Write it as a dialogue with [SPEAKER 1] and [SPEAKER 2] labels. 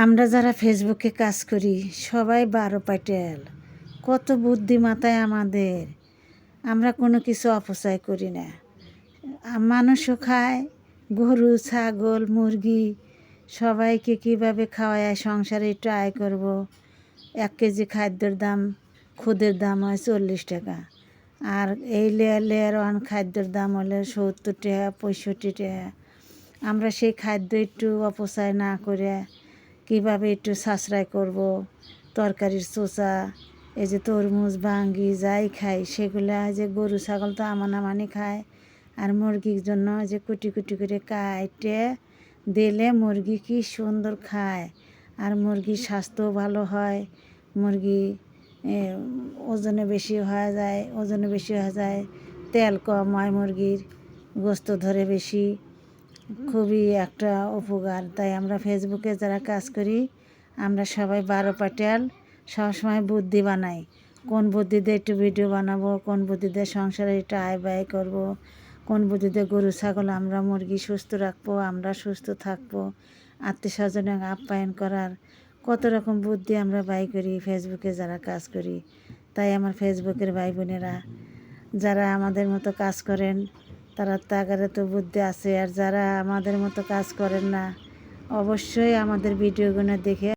[SPEAKER 1] আমরা যারা ফেসবুকে কাজ করি সবাই 12 পাটেল। কত বুদ্ধি মাথায় আমাদের। আমরা কোনো কিছু অপচয় করি না। মানুষও খায়, গরু ছাগল মুরগি সবাইকে কিভাবে খাওয়ায় সংসারে একটু আয় করব। 1 কেজি খাদ্যের দাম খুদের দাম হয় 40 টাকা, আর এই লেয়ার ওয়ান খাদ্যের দাম হলে 70 টাকা 65 টাকা। আমরা সেই খাদ্য একটু অপচয় না করে কীভাবে একটু সাশ্রয় করব। তরকারির চোচা, এই যে তরমুজ বাঙ্গি যাই খাই সেগুলা যে গরু ছাগল তো আমানি খায়, আর মুরগির জন্য যে কুটি কুটি করে কাটে দিলে মুরগি কি সুন্দর খায়, আর মুরগির স্বাস্থ্যও ভালো হয়। মুরগি ওজনে বেশি হয়ে যায়, তেল কম হয়, মুরগির গোস্ত ধরে বেশি, খুবই একটা উপকার। তাই আমরা ফেসবুকে যারা কাজ করি আমরা সবাই 12 পাটেল, সবসময় বুদ্ধি বানাই। কোন বুদ্ধিতে একটু ভিডিও বানাবো, কোন বুদ্ধিতে সংসারে একটু আয় ব্যয় করবো, কোন বুদ্ধিতে গরু ছাগল আমরা মুরগি সুস্থ রাখবো, আমরা সুস্থ থাকবো, আত্মীয় স্বজনের আপ্যায়ন করার কত রকম বুদ্ধি আমরা ব্যয় করি ফেসবুকে যারা কাজ করি। তাই আমার ফেসবুকের ভাই বোনেরা যারা আমাদের মতো কাজ করেন তারা তাগারে তো বুদ্ধি আছে, আর যারা আমাদের মতো কাজ করেন না অবশ্যই আমাদের ভিডিওগুলো দেখে